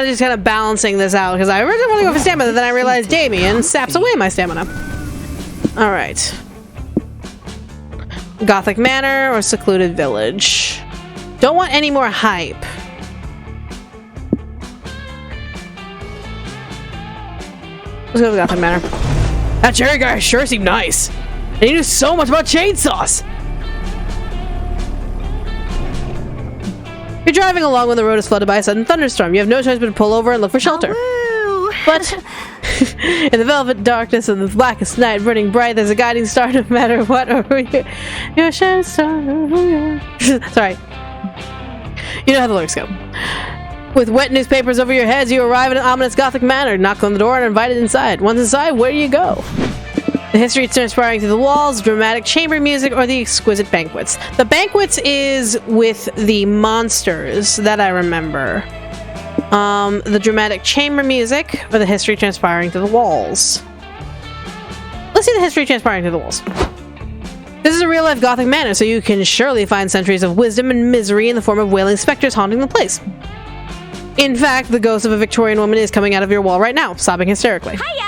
just kind of balancing this out because I originally want to go for stamina, then I realized Damien saps away my stamina. All right. Gothic Manor or secluded village. Don't want any more hype. Let's go to Gothic Manor. That cherry guy sure seemed nice. And he knew so much about chainsaws. You're driving along when the road is flooded by a sudden thunderstorm. You have no choice but to pull over and look for shelter. Oh, But in the velvet darkness of the blackest night, burning bright, there's a guiding star no matter what. Your shining star. Sorry. You know how the lyrics go. With wet newspapers over your heads, you arrive at an ominous Gothic manor. Knock on the door and are invited inside. Once inside, where do you go? The history transpiring through the walls, dramatic chamber music, or the exquisite banquets. The banquets is with the monsters, that I remember. The dramatic chamber music, or the history transpiring through the walls. Let's see the history transpiring through the walls. This is a real-life Gothic manor, so you can surely find centuries of wisdom and misery in the form of wailing specters haunting the place. In fact, the ghost of a Victorian woman is coming out of your wall right now, sobbing hysterically. hiya!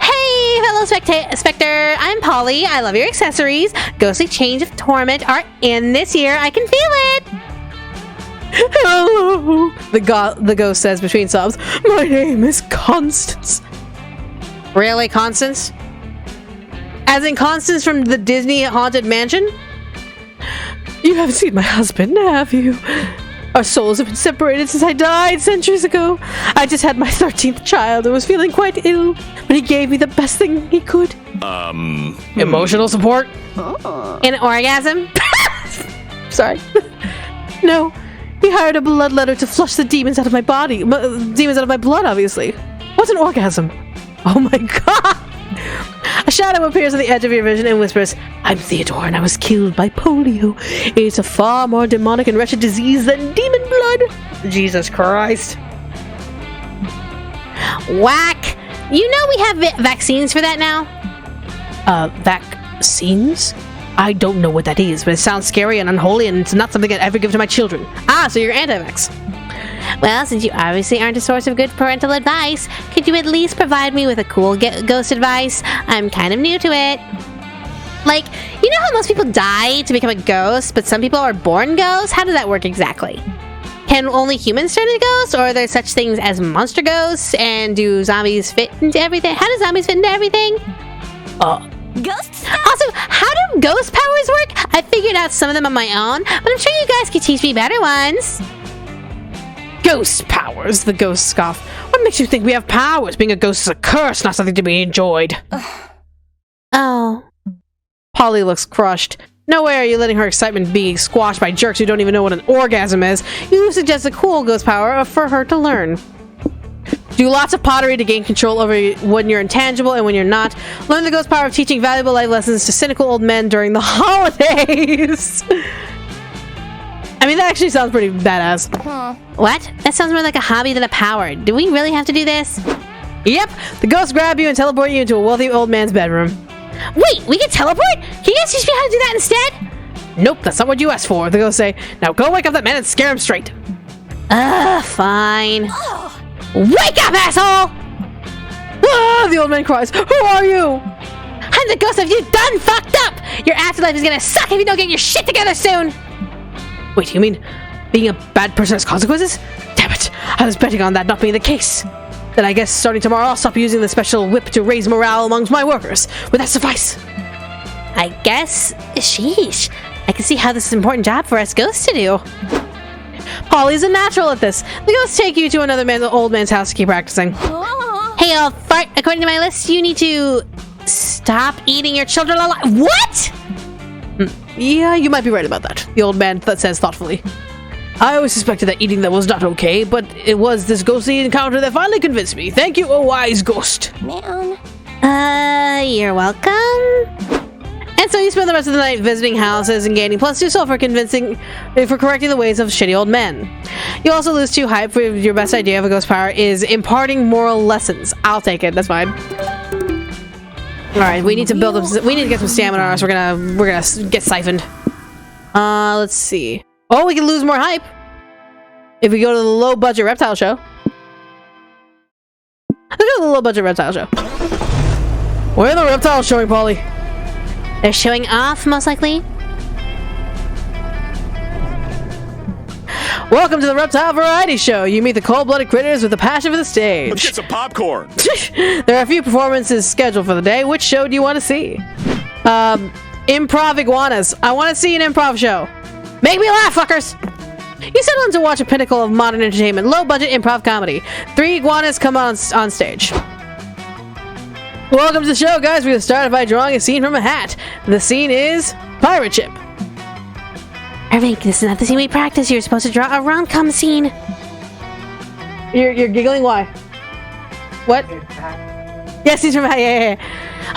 Hey, fellow Spectre, I'm Polly. I love your accessories. Ghostly Change of Torment are in this year. I can feel it. Hello, the ghost says between sobs. My name is Constance. Really, Constance? As in Constance from the Disney Haunted Mansion? You haven't seen my husband, have you? Our souls have been separated since I died centuries ago. I just had my 13th child and was feeling quite ill, but he gave me the best thing he could. Emotional support? Oh. An orgasm? Sorry. No. He hired a bloodletter to flush the demons out of my body. Demons out of my blood, obviously. What's an orgasm? Oh my god! A shadow appears on the edge of your vision and whispers, I'm Theodore and I was killed by polio. It's a far more demonic and wretched disease than demon blood. Jesus Christ. Whack! You know we have vaccines for that now? Vaccines? I don't know what that is, but it sounds scary and unholy and it's not something I'd ever give to my children. Ah, so you're anti-vax. Well, since you obviously aren't a source of good parental advice, could you at least provide me with a cool ghost advice? I'm kind of new to it. Like, you know how most people die to become a ghost, but some people are born ghosts? How does that work exactly? Can only humans turn into ghosts, or are there such things as monster ghosts? And do zombies fit into everything? How do zombies fit into everything? Ghosts? Also, how do ghost powers work? I figured out some of them on my own, but I'm sure you guys could teach me better ones. Ghost powers, the ghost scoffed. What makes you think we have powers? Being a ghost is a curse, not something to be enjoyed. Oh. Polly looks crushed. No way are you letting her excitement be squashed by jerks who don't even know what an orgasm is. You suggest a cool ghost power for her to learn. Do lots of pottery to gain control over when you're intangible and when you're not. Learn the ghost power of teaching valuable life lessons to cynical old men during the holidays. I mean, that actually sounds pretty badass. Huh. What? That sounds more like a hobby than a power. Do we really have to do this? Yep. The ghosts grab you and teleport you into a wealthy old man's bedroom. Wait, we can teleport? Can you guys teach me how to do that instead? Nope, that's not what you asked for, the ghosts say. Now go wake up that man and scare him straight. Fine. Wake up, asshole! Ah, the old man cries. Who are you? I'm the ghost of you done fucked up! Your afterlife is gonna suck if you don't get your shit together soon! Wait, you mean being a bad person has consequences? Damn it, I was betting on that not being the case. Then I guess starting tomorrow I'll stop using the special whip to raise morale amongst my workers. Would that suffice? I guess. Sheesh. I can see how this is an important job for us ghosts to do. Polly's a natural at this. The ghosts take you to another old man's house to keep practicing. Oh. Hey, old fart, according to my list, you need to stop eating your children alive. What? Yeah, you might be right about that, the old man says thoughtfully. I always suspected that eating them was not okay, but it was this ghostly encounter that finally convinced me. Thank you, oh wise ghost. Man. You're welcome. And so you spend the rest of the night visiting houses and gaining +2 soul for correcting the ways of shitty old men. You also lose 2 hype for your best idea of a ghost power is imparting moral lessons. I'll take it, that's fine. Alright, we need to build up, we need to get some stamina or else we're gonna get siphoned. Let's see. Oh, we can lose more hype if we go to the low budget Reptile show. Look at the low budget Reptile show. Where are the reptiles showing, Polly? They're showing off, most likely. Welcome to the Reptile Variety Show. You meet the cold-blooded critters with a passion for the stage. Let's get some popcorn. There are a few performances scheduled for the day. Which show do you want to see? Improv iguanas. I want to see an improv show. Make me laugh, fuckers! You settle in to watch a pinnacle of modern entertainment, low-budget improv comedy. 3 iguanas come on stage. Welcome to the show, guys. We're going to start by drawing a scene from a hat. The scene is Pirate Ship. Irving, this is not the scene we practiced. You're supposed to draw a rom-com scene. You're giggling? Why? What? Yes, he's from hat. Yeah.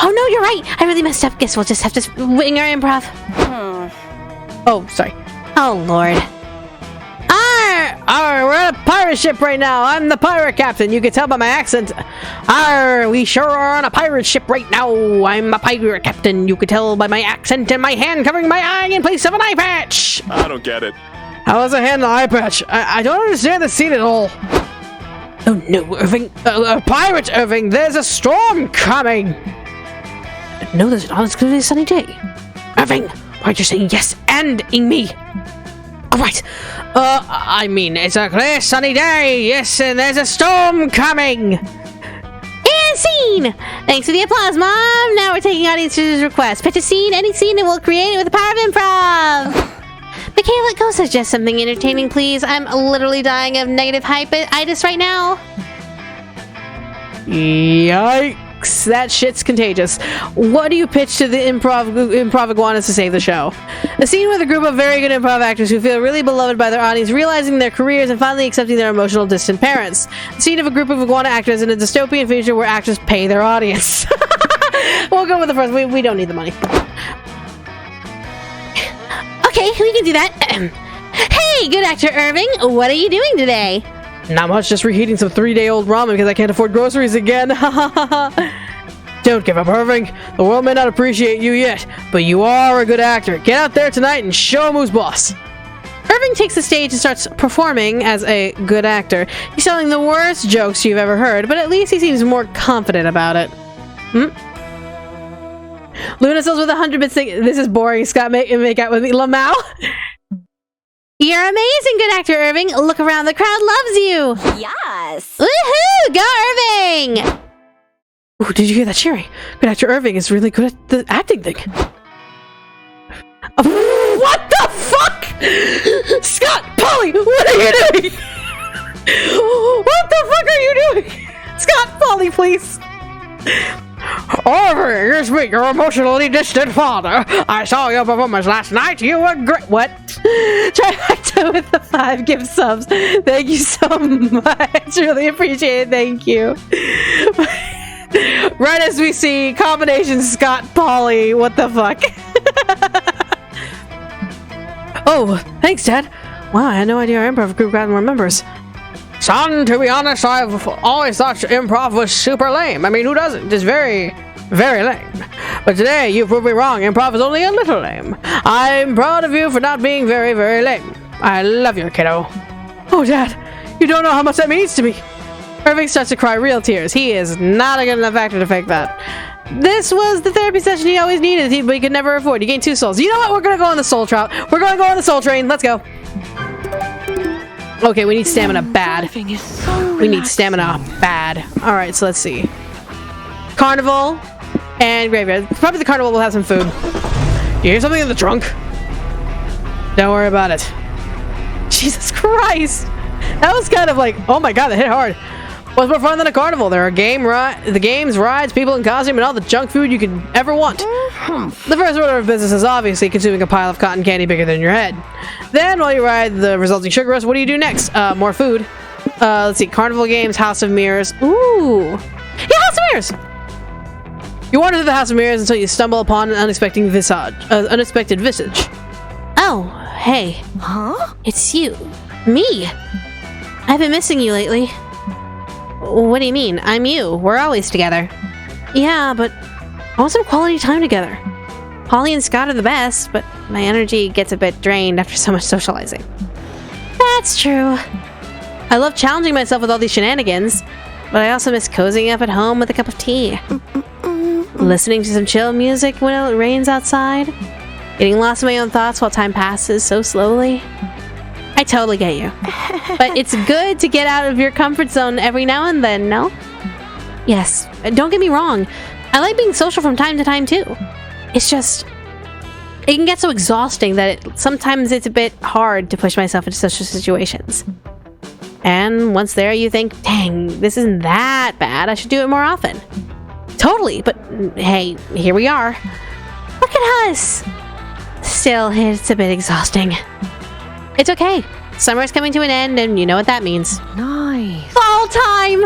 Oh no, you're right. I really messed up. Guess we'll just have to wing our improv. Oh, sorry. Oh lord. Arr, we're on a pirate ship right now. I'm the pirate captain. You can tell by my accent. Arr, we sure are on a pirate ship right now. I'm a pirate captain. You can tell by my accent and my hand covering my eye in place of an eye patch. I don't get it. How is a hand an eye patch? I don't understand the scene at all. Oh no, Irving. Pirate Irving, there's a storm coming. No, there's not. It's going to be a sunny day. Irving, why'd you say yes and-ing me? Alright. I mean, it's a clear sunny day. Yes, and there's a storm coming. And scene! Thanks for the applause, Mom. Now we're taking audience's requests. Pitch a scene, any scene, and we'll create it with the power of improv. Michaela, go suggest something entertaining, please. I'm literally dying of negative hypeitis right now. Yikes. That shit's contagious. What do you pitch to the improv iguanas to save the show? A scene with a group of very good improv actors who feel really beloved by their audience, realizing their careers and finally accepting their emotional distant parents. The scene of a group of iguana actors in a dystopian future where actors pay their audience. We'll go with the first. We don't need the money. Okay, we can do that. Hey, good actor Irving, what are you doing today? Not much, just reheating some 3-day-old ramen because I can't afford groceries again. Don't give up, Irving. The world may not appreciate you yet, but you are a good actor. Get out there tonight and show 'em who's boss. Irving takes the stage and starts performing as a good actor. He's telling the worst jokes you've ever heard, but at least he seems more confident about it. Luna sells with 100 bits. This is boring. Scott, make out with me. Lamau? You're amazing, good actor Irving. Look around, the crowd loves you. Yes. Woohoo! Go Irving! Ooh, did you hear that cheering? Good actor Irving is really good at the acting thing. What the fuck? Scott, Polly, what are you doing? What the fuck are you doing? Scott, Polly, please. Irving, it's me, your emotionally distant father. I saw your performance last night. You were great. What? Trifecta with the 5 gift subs. Thank you so much. Really appreciate it. Thank you. Right as we see combination Scott Polly. What the fuck? Oh, thanks, Dad. Wow, I had no idea our improv group got more members. Son, to be honest, I've always thought improv was super lame. I mean, who doesn't? Just very, very lame. But today, you proved me wrong. Improv is only a little lame. I'm proud of you for not being very, very lame. I love you, kiddo. Oh, Dad, you don't know how much that means to me. Irving starts to cry real tears. He is not a good enough actor to fake that. This was the therapy session he always needed, but he could never afford. He gained 2 souls. You know what? We're going to go on the soul trout. We're going to go on the soul train. Let's go. Okay, we need stamina bad. We need stamina bad. Alright, so let's see. Carnival and Graveyard. Probably the Carnival will have some food. You hear something in the trunk? Don't worry about it. Jesus Christ! That was kind of like, oh my god, that hit hard. What's more fun than a carnival? There are the games, rides, people in costume, and all the junk food you could ever want. The first order of business is obviously consuming a pile of cotton candy bigger than your head. Then, while you ride the resulting sugar rush, what do you do next? More food. Let's see. Carnival games, House of Mirrors. Ooh. Yeah, House of Mirrors! You wander through the House of Mirrors until you stumble upon an unexpected visage. Oh, hey. Huh? It's you. Me. I've been missing you lately. What do you mean? I'm you. We're always together. Yeah, but I want some quality time together. Holly and Scott are the best, but my energy gets a bit drained after so much socializing. That's true. I love challenging myself with all these shenanigans, but I also miss cozying up at home with a cup of tea. Listening to some chill music when it rains outside. Getting lost in my own thoughts while time passes so slowly. I totally get you. But it's good to get out of your comfort zone every now and then, no? Yes, don't get me wrong. I like being social from time to time too. It's just... it can get so exhausting that sometimes it's a bit hard to push myself into social situations. And once there, you think, dang, this isn't that bad. I should do it more often. Totally, but hey, here we are. Look at us! Still, it's a bit exhausting. It's okay. Summer's coming to an end, and you know what that means. Nice. Fall time!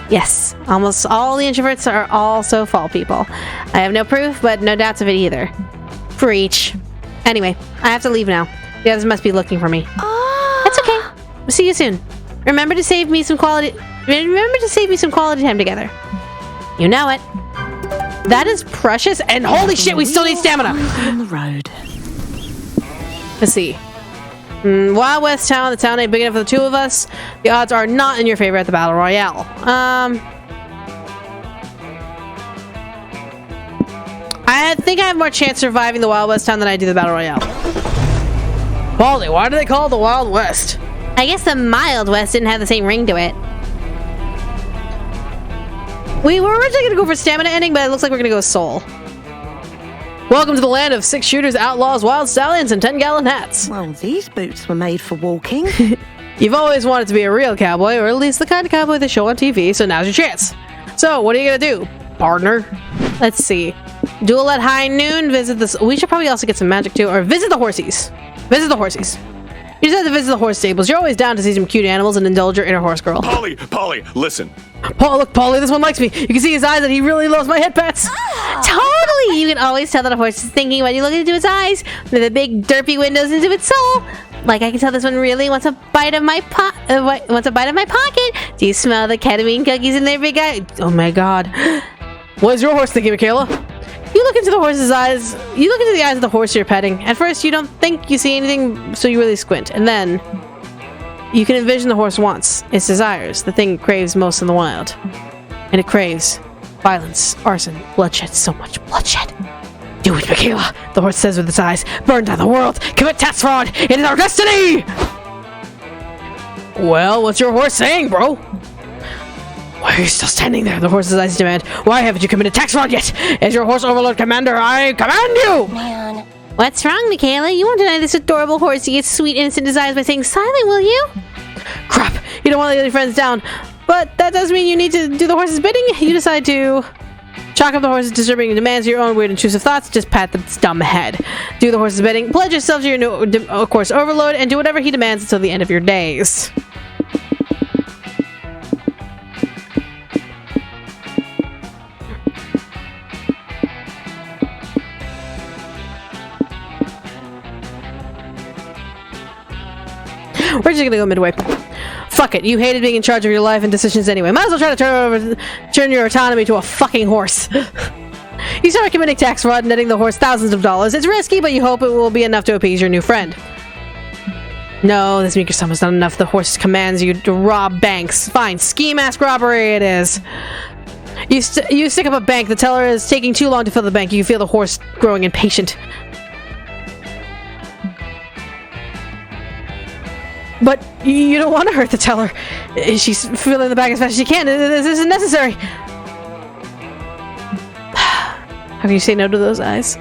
Yes, almost all the introverts are also fall people. I have no proof, but no doubts of it either. Preach. Anyway, I have to leave now. The others must be looking for me. That's okay. See you soon. Remember to save me some quality time together. You know it. That is precious, and holy shit, we still need stamina. On the road. Let's see. Wild West Town. The town ain't big enough for the two of us. The odds are not in your favor at the Battle Royale. I think I have more chance surviving the Wild West Town than I do the Battle Royale. Baldy, why do they call it the Wild West? I guess the Mild West didn't have the same ring to it. We were originally going to go for stamina ending, but it looks like we're going to go soul. Welcome to the land of 6 shooters, outlaws, wild stallions, and 10-gallon hats. Well, these boots were made for walking. You've always wanted to be a real cowboy, or at least the kind of cowboy they show on TV, so now's your chance. So, what are you going to do, partner? Let's see. Duel at high noon, visit this. We should probably also get some magic too, or visit the horsies. Visit the horsies. You just have to visit the horse stables. You're always down to see some cute animals and indulge your inner horse girl. Polly, listen. Paul, look, Polly, this one likes me. You can see his eyes that he really loves my head pats. Totally! You can always tell that a horse is thinking when you look into its eyes. With the big derpy windows into its soul. Like I can tell this one really wants a bite of my pocket. Do you smell the ketamine cookies in their big eye? Oh my god. What is your horse thinking, Michaela? You look into the horse's eyes. You look into the eyes of the horse you're petting. At first, you don't think you see anything, so you really squint. And then, you can envision the horse wants, its desires, the thing it craves most in the wild. And it craves violence, arson, bloodshed, so much bloodshed. Do it, Michaela, the horse says with its eyes. Burn down the world, commit tax fraud, it is our destiny! Well, what's your horse saying, bro? Why are you still standing there? The horse's eyes demand. Why haven't you committed tax fraud yet? As your horse overlord commander, I command you! Man. What's wrong, Michaela? You won't deny this adorable horsey its sweet, innocent desires by saying silent, will you? Crap! You don't want to let your friends down. But that does mean you need to do the horse's bidding. You decide to chalk up the horse's disturbing demands to your own weird intrusive thoughts. Just pat its dumb head. Do the horse's bidding. Pledge yourself to your new course overload and do whatever he demands until the end of your days. We're just gonna go midway. Fuck it, you hated being in charge of your life and decisions anyway. Might as well try to turn your autonomy to a fucking horse. You start committing tax fraud, netting the horse thousands of dollars. It's risky, but you hope it will be enough to appease your new friend. No, this meeker sum is not enough. The horse commands you to rob banks. Fine, ski-mask robbery it is. You stick up a bank. The teller is taking too long to fill the bank. You can feel the horse growing impatient. But you don't want to hurt the teller. She's filling the bag as fast as she can. This isn't necessary. How can you say no to those eyes?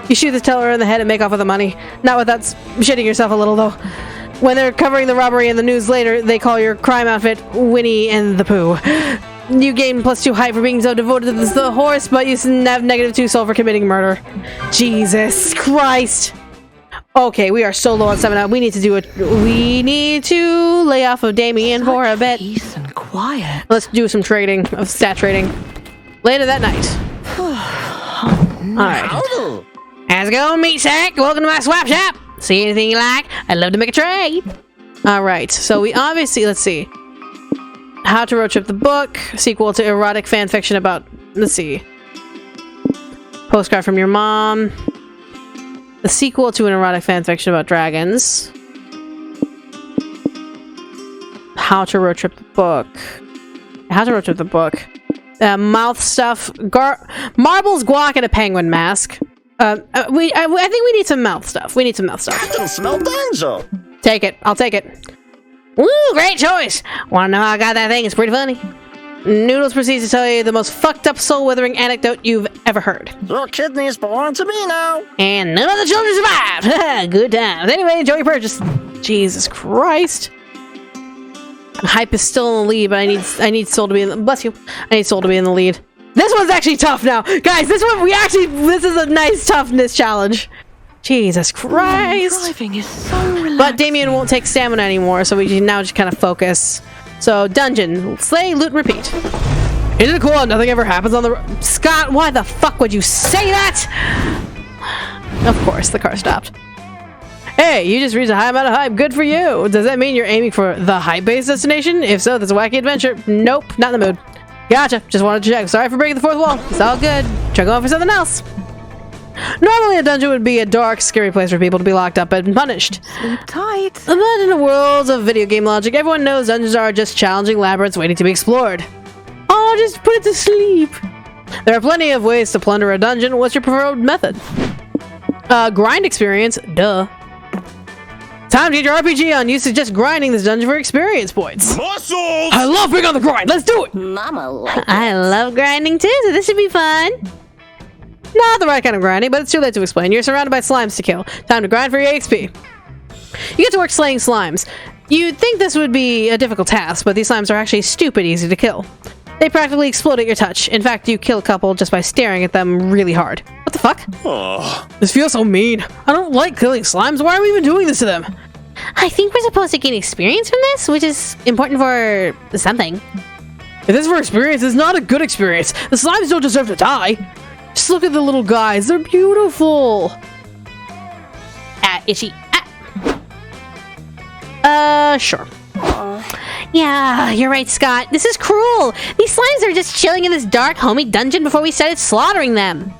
You shoot the teller in the head and make off with the money. Not without shitting yourself a little, though. When they're covering the robbery in the news later, they call your crime outfit Winnie and the Pooh. You gain +2 height for being so devoted to the horse, but you have -2 soul for committing murder. Jesus Christ. Okay, we are so low on stamina. We need to do it. We need to lay off of Damien for a bit. Peace and quiet. Let's do some trading, of stat trading. Later that night. Alright. How's it going, meat sack? Welcome to my swap shop. See anything you like? I'd love to make a trade. Alright, so we obviously, let's see. How to Road Trip the book. Sequel to erotic fanfiction about, let's see. Postcard from your mom. The sequel to an erotic fanfiction about dragons. How to Road Trip the book. How to rotate the book. Mouth stuff. Marbles, guac, and a penguin mask. I think we need some mouth stuff. We need some mouth stuff. I can smell danger. Take it. I'll take it. Woo, great choice. Want to know how I got that thing? It's pretty funny. Noodles proceeds to tell you the most fucked up soul-withering anecdote you've ever heard. Your kidneys belong to me now. And none of the children survived. Good times. Anyway, enjoy your purchase. Jesus Christ. Hype is still in the lead, but I need Soul to be in the... Bless you. I need Soul to be in the lead. This one's actually tough now. Guys, this is a nice toughness challenge. Jesus Christ. Driving is so relaxing. But Damien won't take stamina anymore, so we can now just kind of focus. So, dungeon. Slay, loot, repeat. Isn't it cool? Nothing ever happens on the road. Scott, why the fuck would you say that? Of course, the car stopped. Hey, you just reached a high amount of hype. Good for you. Does that mean you're aiming for the hype-based destination? If so, that's a wacky adventure. Nope, not in the mood. Gotcha. Just wanted to check. Sorry for breaking the fourth wall. It's all good. Try going for something else. Normally, a dungeon would be a dark, scary place for people to be locked up and punished. Sleep tight. But in the world of video game logic, everyone knows dungeons are just challenging labyrinths waiting to be explored. Oh, just put it to sleep. There are plenty of ways to plunder a dungeon. What's your preferred method? Grind experience. Duh. Time to get your RPG on. You suggest grinding this dungeon for experience points. Muscles! I love being on the grind. Let's do it. Mama likes I love grinding too, so this should be fun. Not the right kind of grinding, but it's too late to explain. You're surrounded by slimes to kill. Time to grind for your XP. You get to work slaying slimes. You'd think this would be a difficult task, but these slimes are actually stupid easy to kill. They practically explode at your touch. In fact, you kill a couple just by staring at them really hard. What the fuck? Oh. This feels so mean. I don't like killing slimes. Why are we even doing this to them? I think we're supposed to gain experience from this, which is important for something. If this is for experience, it's not a good experience. The slimes don't deserve to die. Just look at the little guys. They're beautiful. Itchy. Sure. Yeah, you're right, Scott. This is cruel. These slimes are just chilling in this dark, homey dungeon before we started slaughtering them.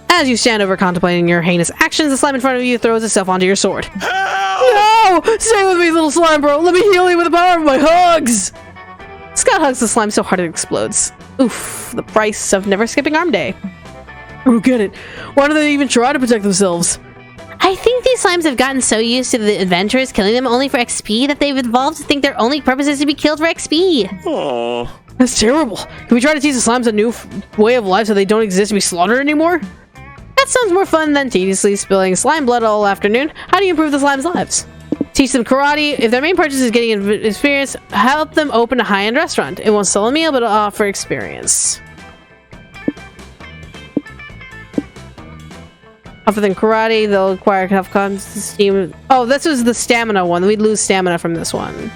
As you stand over contemplating your heinous actions, the slime in front of you throws itself onto your sword. Help! No! Stay with me, little slime bro! Let me heal you with the power of my hugs! Scott hugs the slime so hard it explodes. Oof, the price of never skipping arm day. I don't get it. Why do they even try to protect themselves? I think these slimes have gotten so used to the adventurers killing them only for XP that they've evolved to think their only purpose is to be killed for XP. Oh. That's terrible. Can we try to teach the slimes a new way of life so they don't exist to be slaughtered anymore? That sounds more fun than tediously spilling slime blood all afternoon. How do you improve the slime's lives? Teach them karate. If their main purpose is getting experience, help them open a high-end restaurant. It won't sell a meal, but it'll offer experience. Other than karate, they'll acquire enough steam. Oh, this was the stamina one. We'd lose stamina from this one.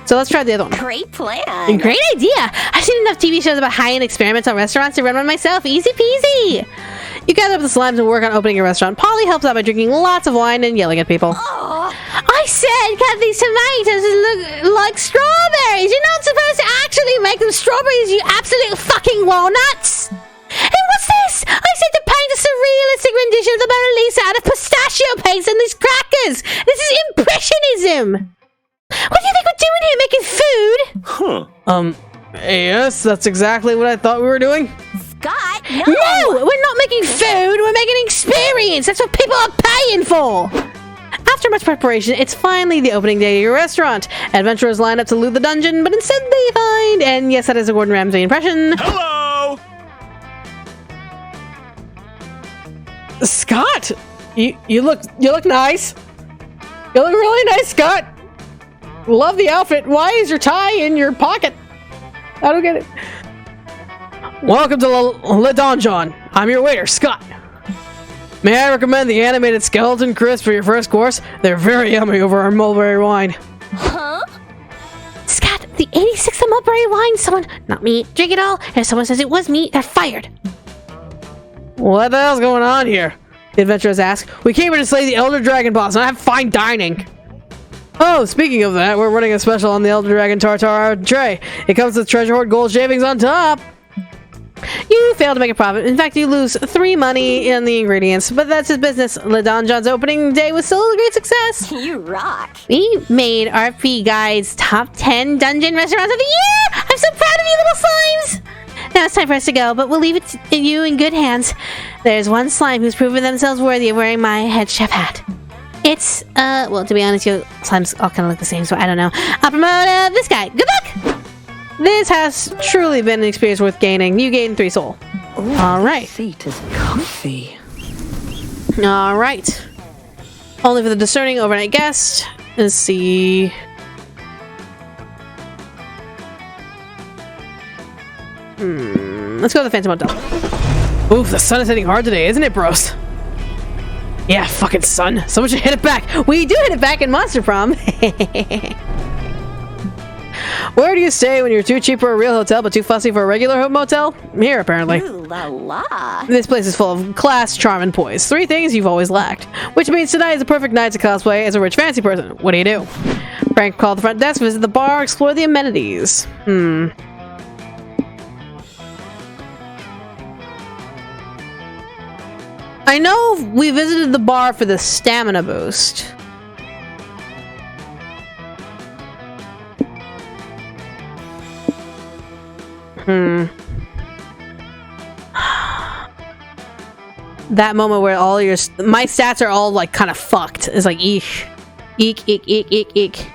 So let's try the other one. Great plan. Great idea. I've seen enough TV shows about high-end experimental restaurants to run one myself. Easy peasy. You gather up the slimes and work on opening a restaurant. Polly helps out by drinking lots of wine and yelling at people. I said cut these tomatoes look like strawberries. You're not supposed to actually make them strawberries, you absolute fucking walnuts. And what's this? I said to paint a surrealistic rendition of the Mona Lisa out of pistachio paste and these crackers. This is impressionism. What do you think we're doing here, making food? Huh. Yes, that's exactly what I thought we were doing. Scott, No, we're not making food. We're making experience. That's what people are paying for. After much preparation, it's finally the opening day of your restaurant. Adventurers line up to loot the dungeon, but instead they find, and yes, that is a Gordon Ramsay impression. Hello! Scott, you look nice. You look really nice, Scott. Love the outfit. Why is your tie in your pocket? I don't get it. Welcome to Le Donjon. I'm your waiter, Scott. May I recommend the animated skeleton crisp for your first course? They're very yummy over our mulberry wine. Scott, the 86th mulberry wine. Someone, not me, drink it all. If someone says it was me, they're fired. What the hell's going on here? The adventurers ask. We came here to slay the Elder Dragon boss and have fine dining. Oh, speaking of that, we're running a special on the Elder Dragon Tartar tray. It comes with treasure hoard gold shavings on top. You fail to make a profit. In fact, you lose 3 money in the ingredients, but that's his business. Le Donjon's opening day was still a great success. you rock. We made RP Guide's top 10 dungeon restaurants of the year. I'm so proud of of you little slimes! Now it's time for us to go, but we'll leave it you in good hands. There's one slime who's proven themselves worthy of wearing my head chef hat. It's, well, to be honest, your slimes all kind of look the same, so I don't know. I'll promote, this guy. Good luck! This has truly been an experience worth gaining. You gained 3 soul. Alright. Seat is comfy. Alright. Only for the discerning overnight guest. Let's see. Let's go to the Phantom Motel. Oof, the sun is hitting hard today, isn't it, bros? Yeah, fucking sun. Someone should hit it back. We do hit it back in Monster Prom. Where do you stay when you're too cheap for a real hotel but too fussy for a regular motel? Here, apparently. Ooh la la. This place is full of class, charm, and poise. 3 things you've always lacked. Which means tonight is a perfect night to cosplay as a rich fancy person. What do you do? Prank call the front desk, visit the bar, explore the amenities. I know we visited the bar for the stamina boost. That moment where all my stats are all like kind of fucked. It's like eek. Eek, eek, eek, eek, eek.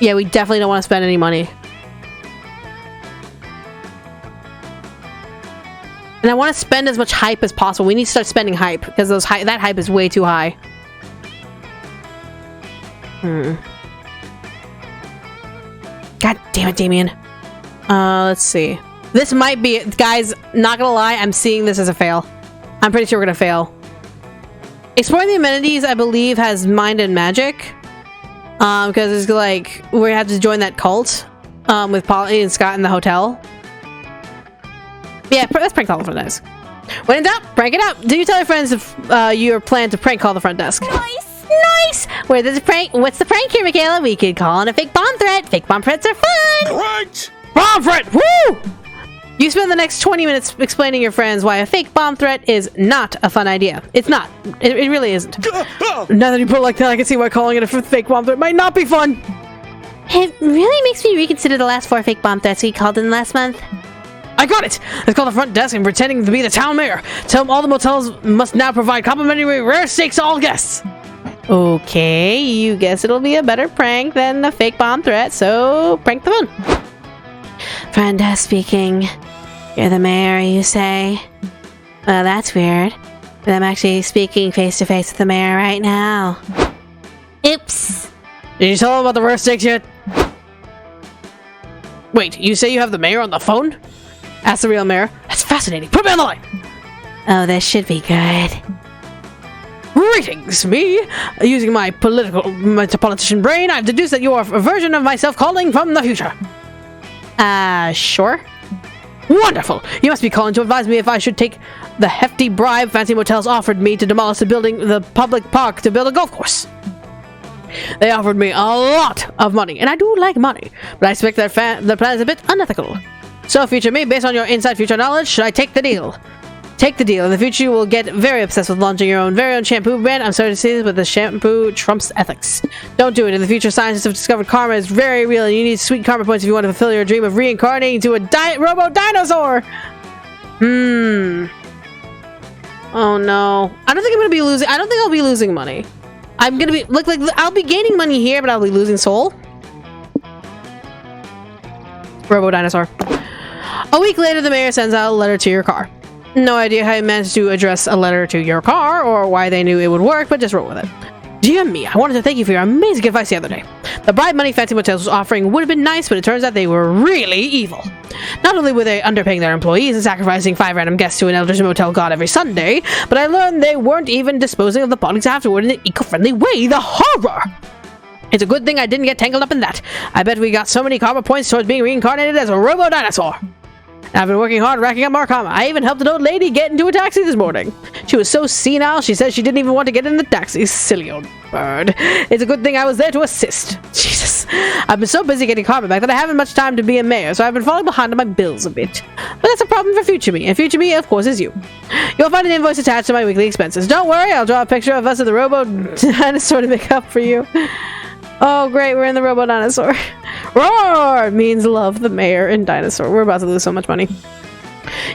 Yeah, we definitely don't want to spend any money. And I want to spend as much hype as possible. We need to start spending hype because that hype is way too high. God damn it, Damien. Let's see. This might be it. Guys, not gonna lie, I'm seeing this as a fail. I'm pretty sure we're gonna fail. Exploring the amenities, I believe, has mind and magic. Because it's like, we have to join that cult. With Polly and Scott in the hotel. Yeah, let's prank call the front desk. When in doubt, prank it out. Do you tell your friends if you plan to prank call the front desk? Nice! Nice! Where there's a prank, what's the prank here, Michaela? We could call in a fake bomb threat. Fake bomb threats are fun! Right! Bomb threat! Woo! You spend the next 20 minutes explaining to your friends why a fake bomb threat is not a fun idea. It's not. It really isn't. Now that you put it like that, I can see why calling it a fake bomb threat might not be fun. It really makes me reconsider the last 4 fake bomb threats we called in last month. I got it! Let's call the front desk and pretending to be the town mayor. Tell them all the motels must now provide complimentary rare steaks to all guests. Okay, you guess it'll be a better prank than a fake bomb threat, so prank the phone. Front desk speaking. You're the mayor, you say? Well, that's weird. But I'm actually speaking face to face with the mayor right now. Oops. Did you tell them about the rare steaks yet? Wait, you say you have the mayor on the phone? Ask the real mayor. That's fascinating. Put me on the line. Oh, this should be good. Greetings, me. Using my politician brain, I've deduced that you are a version of myself calling from the future. Sure. Wonderful. You must be calling to advise me if I should take the hefty bribe Fancy Motels offered me to demolish the public park to build a golf course. They offered me a lot of money, and I do like money, but I suspect their plan is a bit unethical. So, future me, based on your inside future knowledge, should I take the deal? Take the deal. In the future, you will get very obsessed with launching your own very own shampoo brand. I'm sorry to say this, but the shampoo trumps ethics. Don't do it. In the future, scientists have discovered karma is very real, and you need sweet karma points if you want to fulfill your dream of reincarnating to a robo-dinosaur. Oh no. I don't think I'm gonna be losing. I don't think I'll be losing money. I'm gonna be I'll be gaining money here, but I'll be losing soul. Robo-dinosaur. A week later, the mayor sends out a letter to your car. No idea how he managed to address a letter to your car or why they knew it would work, but just roll with it. Dear me, I wanted to thank you for your amazing advice the other day. The bribe money Fancy Motels was offering would have been nice, but it turns out they were really evil. Not only were they underpaying their employees and sacrificing 5 random guests to an elderly motel god every Sunday, but I learned they weren't even disposing of the bodies afterward in an eco-friendly way. The horror! It's a good thing I didn't get tangled up in that. I bet we got so many karma points towards being reincarnated as a robo-dinosaur. I've been working hard racking up more karma. I even helped an old lady get into a taxi this morning. She was so senile, she said she didn't even want to get in the taxi. Silly old bird. It's a good thing I was there to assist. Jesus. I've been so busy getting karma back that I haven't much time to be a mayor, so I've been falling behind on my bills a bit. But that's a problem for future me, and future me, of course, is you. You'll find an invoice attached to my weekly expenses. Don't worry, I'll draw a picture of us in the robo-dinosaur to make up for you. Oh, great, we're in the Robo Dinosaur. Roar means love the mayor and dinosaur. We're about to lose so much money.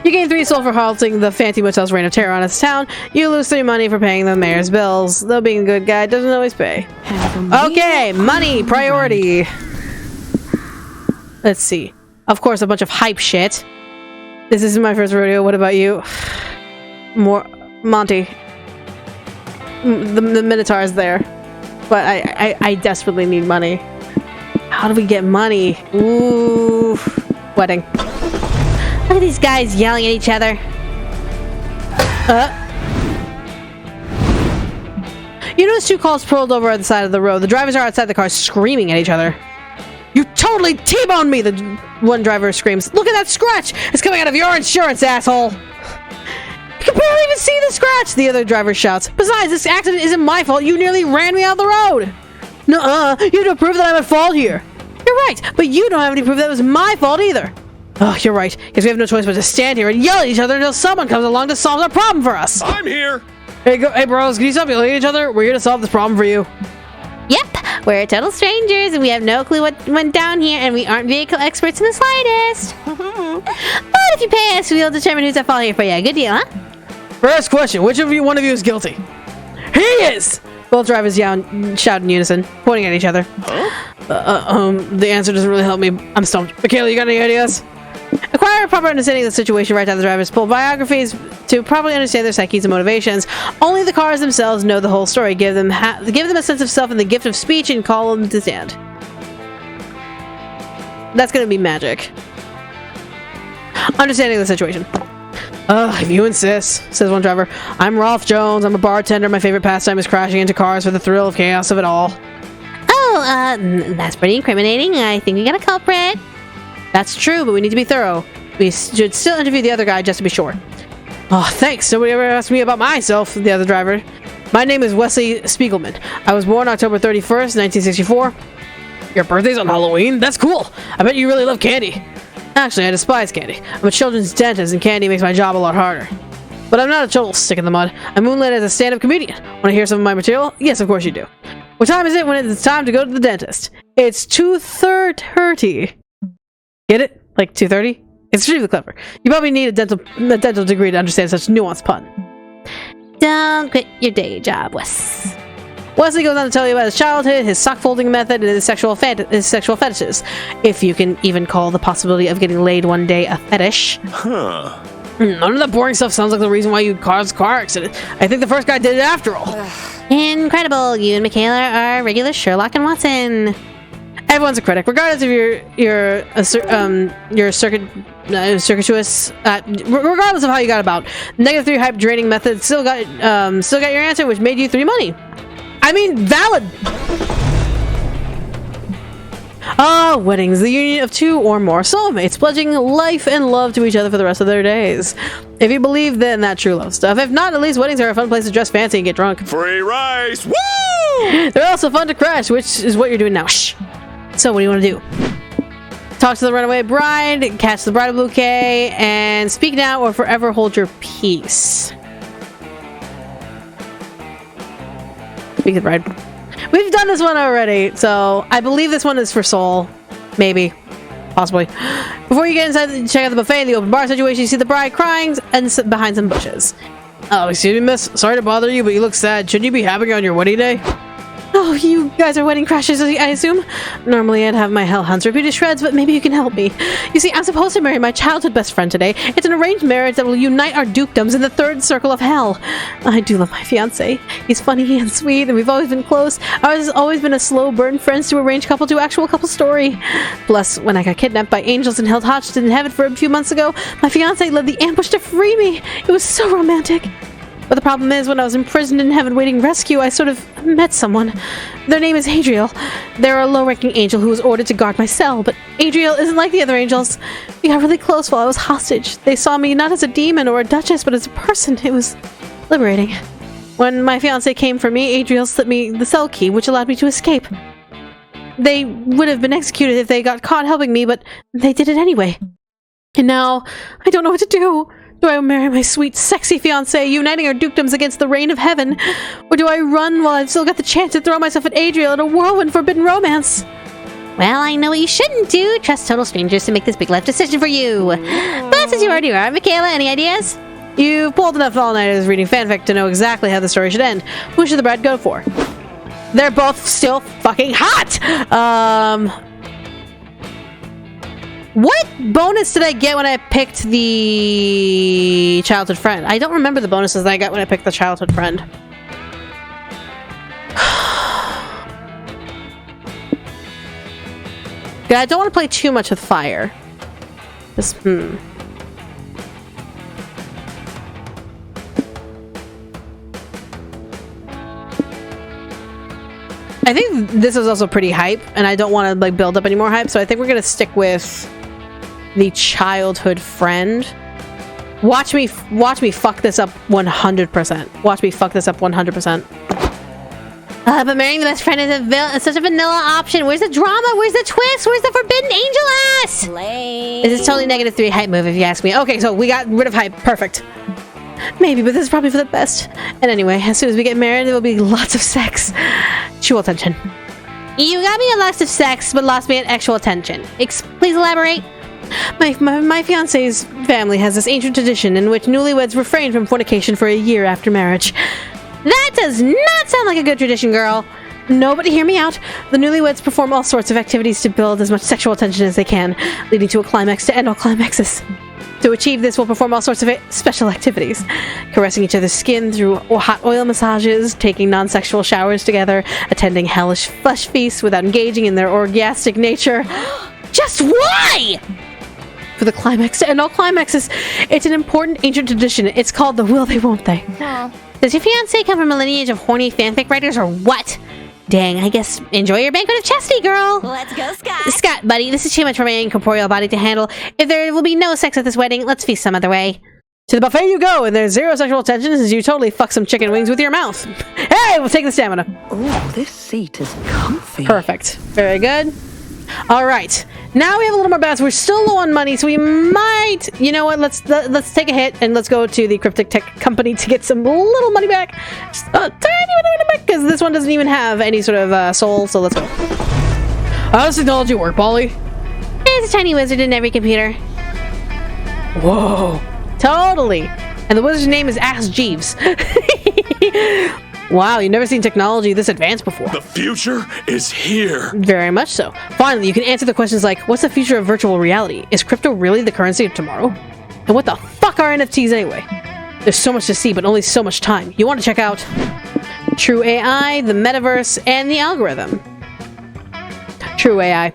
You gain 3 soul for halting the Fancy Motel's reign of terror on its town. You lose 3 money for paying the mayor's bills. Though being a good guy doesn't always pay. Okay, money, priority. Let's see. Of course, a bunch of hype shit. This isn't my first rodeo. What about you? More Monty. The Minotaur is there. But I desperately need money. How do we get money? Ooh. Wedding. Look at these guys yelling at each other. You notice 2 cars pulled over at the side of the road. The drivers are outside the car screaming at each other. You totally T-boned me, the one driver screams. Look at that scratch! It's coming out of your insurance, asshole! You can barely even see the scratch, the other driver shouts. Besides, this accident isn't my fault. You nearly ran me out the road. Nuh-uh, you have to prove that I'm at fault here. You're right, but you don't have any proof that it was my fault either. Oh, you're right. Guess we have no choice but to stand here and yell at each other until someone comes along to solve the problem for us. I'm here. Hey, hey bros, can you stop yelling at each other? We're here to solve this problem for you. Yep, we're total strangers and we have no clue what went down here and we aren't vehicle experts in the slightest. But if you pay us, we'll determine who's at fault here for you. Good deal, huh? First question, which of you, one of you is guilty? He is! Both drivers shout in unison, pointing at each other. The answer doesn't really help me. I'm stumped. Michaela, you got any ideas? Acquire a proper understanding of the situation. Write down the driver's full biographies to properly understand their psyches and motivations. Only the cars themselves know the whole story. Give them a sense of self and the gift of speech and call them to stand. That's gonna be magic. Understanding the situation. If you insist, says one driver. I'm Rolf Jones. I'm a bartender. My favorite pastime is crashing into cars for the thrill of chaos of it all. Oh, that's pretty incriminating. I think we got a culprit. That's true, but we need to be thorough. We should still interview the other guy just to be sure. Oh, thanks. Nobody ever asked me about myself, the other driver. My name is Wesley Spiegelman. I was born October 31st, 1964. Your birthday's on Halloween? That's cool. I bet you really love candy. Actually, I despise candy. I'm a children's dentist and candy makes my job a lot harder. But I'm not a total stick in the mud. I moonlight as a stand-up comedian. Want to hear some of my material? Yes, of course you do. What time is it when it's time to go to the dentist? It's 2:30. Get it? Like 2:30? It's extremely clever. You probably need a dental degree to understand such nuanced pun. Don't quit your day job, Wes. Wesley goes on to tell you about his childhood, his sock folding method, and his sexual fetishes. If you can even call the possibility of getting laid one day a fetish. Huh. None of that boring stuff sounds like the reason why you caused car accident. I think the first guy did it after all. Incredible. You and Michaela are regular Sherlock and Watson. Everyone's a critic, regardless of your circuitous. Regardless of how you got about. -3 hype draining method still got your answer, which made you 3 money. I mean, valid. Weddings, the union of 2 or more soulmates, pledging life and love to each other for the rest of their days. If you believe in that true love stuff. If not, at least weddings are a fun place to dress fancy and get drunk. Free rice. Woo! They're also fun to crash, which is what you're doing now. Shh. So what do you want to do? Talk to the runaway bride, catch the bridal bouquet, and speak now or forever hold your peace. Speak to the bride. We've done this one already, so I believe this one is for Soul. Maybe. Possibly. Before you get inside, check out the buffet in the open bar situation. You see the bride crying and behind some bushes. Oh, excuse me, miss. Sorry to bother you, but you look sad. Shouldn't you be happy on your wedding day? Oh, you guys are wedding crashers, I assume? Normally I'd have my hellhounds rip you to shreds, but maybe you can help me. You see, I'm supposed to marry my childhood best friend today. It's an arranged marriage that will unite our dukedoms in the 3rd circle of hell. I do love my fiancé. He's funny and sweet, and we've always been close. Ours has always been a slow burn friends to arranged couple to actual couple story. Plus, when I got kidnapped by angels and held hostage in heaven for a few months ago, my fiancé led the ambush to free me. It was so romantic. But the problem is, when I was imprisoned in heaven waiting rescue, I sort of met someone. Their name is Adriel. They're a low-ranking angel who was ordered to guard my cell, but Adriel isn't like the other angels. We got really close while I was hostage. They saw me not as a demon or a duchess, but as a person. It was liberating. When my fiancé came for me, Adriel slipped me the cell key, which allowed me to escape. They would have been executed if they got caught helping me, but they did it anyway. And now, I don't know what to do. Do I marry my sweet, sexy fiancé, uniting our dukedoms against the reign of heaven? Or do I run while I've still got the chance to throw myself at Adriel in a whirlwind forbidden romance? Well, I know what you shouldn't do. Trust total strangers to make this big life decision for you. But since you already are, Michaela, any ideas? You've pulled enough all-nighters reading fanfic to know exactly how the story should end. Who should the bride go for? They're both still fucking hot! What bonus did I get when I picked the childhood friend? I don't remember the bonuses that I got when I picked the childhood friend. I don't want to play too much with fire. Just, I think this is also pretty hype, and I don't want to like build up any more hype, so I think we're gonna stick with the childhood friend. Watch me fuck this up 100%. Watch me fuck this up 100%. But marrying the best friend is such a vanilla option. Where's the drama? Where's the twist? Where's the forbidden angel ass? This is totally -3 hype move if you ask me. Okay, so we got rid of hype. Perfect. Maybe, but this is probably for the best. And anyway, as soon as we get married, there will be lots of sex. Actual attention. You got me a lot of sex, but lost me at actual attention. Please elaborate. My fiance's family has this ancient tradition in which newlyweds refrain from fornication for a year after marriage. That does not sound like a good tradition, girl. No, but hear me out. The newlyweds perform all sorts of activities to build as much sexual tension as they can, leading to a climax to end all climaxes. To achieve this, we'll perform all sorts of special activities. Caressing each other's skin through hot oil massages, taking non-sexual showers together, attending hellish flesh feasts without engaging in their orgastic nature. Just why? For the climax to end all climaxes. It's an important ancient tradition. It's called the will they won't they. Does your fiancé come from a lineage of horny fanfic writers or what? Dang, I guess enjoy your banquet of chastity, girl. Let's go, Scott. Scott, buddy, this is too much for my incorporeal body to handle. If there will be no sex at this wedding, let's feast some other way. To the buffet you go, and there's zero sexual tension since you totally fuck some chicken wings with your mouth. Hey, we'll take the stamina. Ooh, this seat is comfy. Perfect. Very good. All right. Now we have a little more balance. We're still low on money, so we might... You know what? Let's take a hit, and let's go to the Cryptic Tech Company to get some little money back. Just a tiny bit of money back, because this one doesn't even have any sort of soul, so let's go. How does technology work, Polly? There's a tiny wizard in every computer. Whoa. Totally. And the wizard's name is Ask Jeeves. Wow, you've never seen technology this advanced before. The future is here. Very much so. Finally, you can answer the questions like, what's the future of virtual reality? Is crypto really the currency of tomorrow? And what the fuck are NFTs anyway? There's so much to see, but only so much time. You want to check out True AI, the metaverse, and the algorithm. True AI.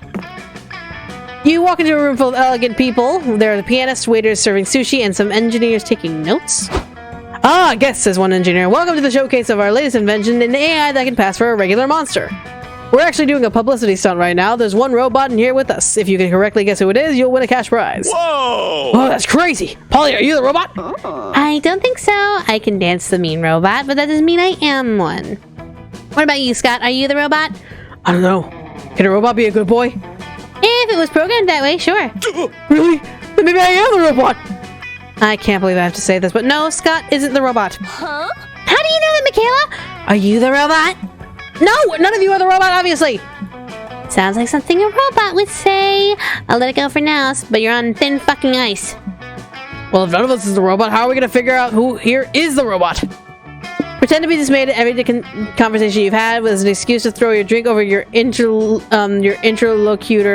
You walk into a room full of elegant people. There are the pianists, waiters serving sushi, and some engineers taking notes. Ah, guest, says one engineer. Welcome to the showcase of our latest invention, an AI that can pass for a regular monster. We're actually doing a publicity stunt right now. There's one robot in here with us. If you can correctly guess who it is, you'll win a cash prize. Whoa! Oh, that's crazy. Polly, are you the robot? I don't think so. I can dance the mean robot, but that doesn't mean I am one. What about you, Scott? Are you the robot? I don't know. Can a robot be a good boy? If it was programmed that way, sure. Really? Then maybe I am the robot. I can't believe I have to say this, but no, Scott isn't the robot. Huh? How do you know that, Michaela? Are you the robot? No, none of you are the robot, obviously. Sounds like something a robot would say. I'll let it go for now, but you're on thin fucking ice. Well, if none of us is the robot, how are we going to figure out who here is the robot? Pretend to be dismayed at every conversation you've had as an excuse to throw your drink over your interlocutor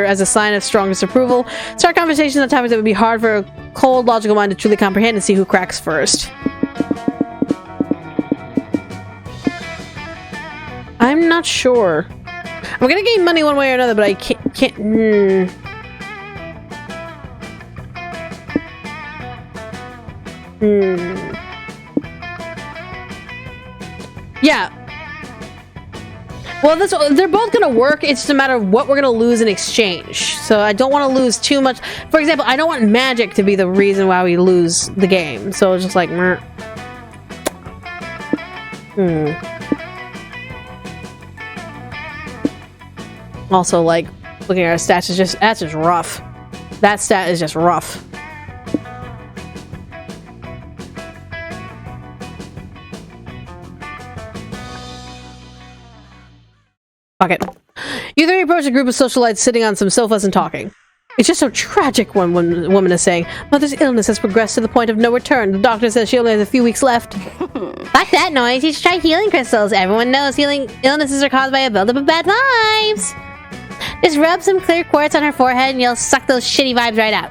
as a sign of strong disapproval. Start conversations on topics that would be hard for a cold, logical mind to truly comprehend and see who cracks first. I'm not sure. I'm gonna gain money one way or another, but I can't. Yeah. Well, they're both gonna work. It's just a matter of what we're gonna lose in exchange. So I don't want to lose too much. For example, I don't want magic to be the reason why we lose the game. So it's just like, Also, like, looking at our stats that's just rough. That stat is just rough. Fuck it. You three approach a group of socialites sitting on some sofas and talking. It's just so tragic, one woman is saying. Mother's illness has progressed to the point of no return. The doctor says she only has a few weeks left. Fuck that noise. You should try healing crystals. Everyone knows healing illnesses are caused by a buildup of bad vibes. Just rub some clear quartz on her forehead and you'll suck those shitty vibes right out.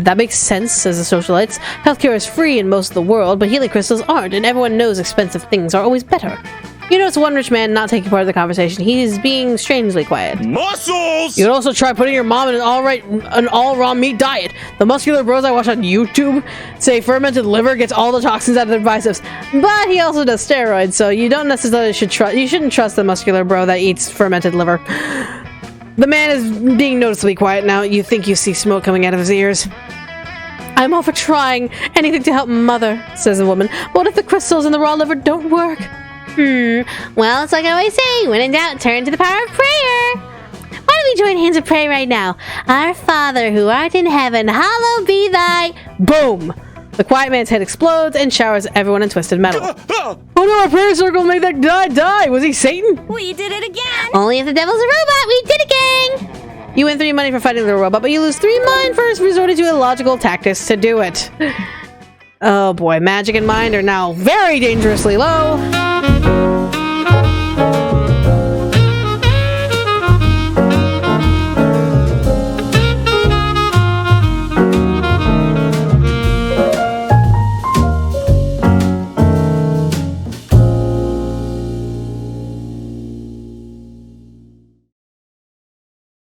That makes sense, says the socialites. Healthcare is free in most of the world, but healing crystals aren't, and everyone knows expensive things are always better. You notice one rich man not taking part of the conversation. He's being strangely quiet. Muscles! You could also try putting your mom in an all raw meat diet. The muscular bros I watch on YouTube say fermented liver gets all the toxins out of their biceps. But he also does steroids, so you don't necessarily shouldn't trust the muscular bro that eats fermented liver. The man is being noticeably quiet now. You think you see smoke coming out of his ears. I'm all for trying anything to help Mother, says the woman. What if the crystals in the raw liver don't work? Well, it's like I always say, when in doubt, turn to the power of prayer. Why don't we join hands and pray right now? Our Father, who art in heaven, hallowed be thy... Boom! The quiet man's head explodes and showers everyone in twisted metal. Oh no, our prayer circle made that guy die! Was he Satan? We did it again! Only if the devil's a robot, we did it again! You win 3 money for fighting the robot, but you lose 3 mind for resorting to illogical tactics to do it. Oh boy, magic and mind are now very dangerously low.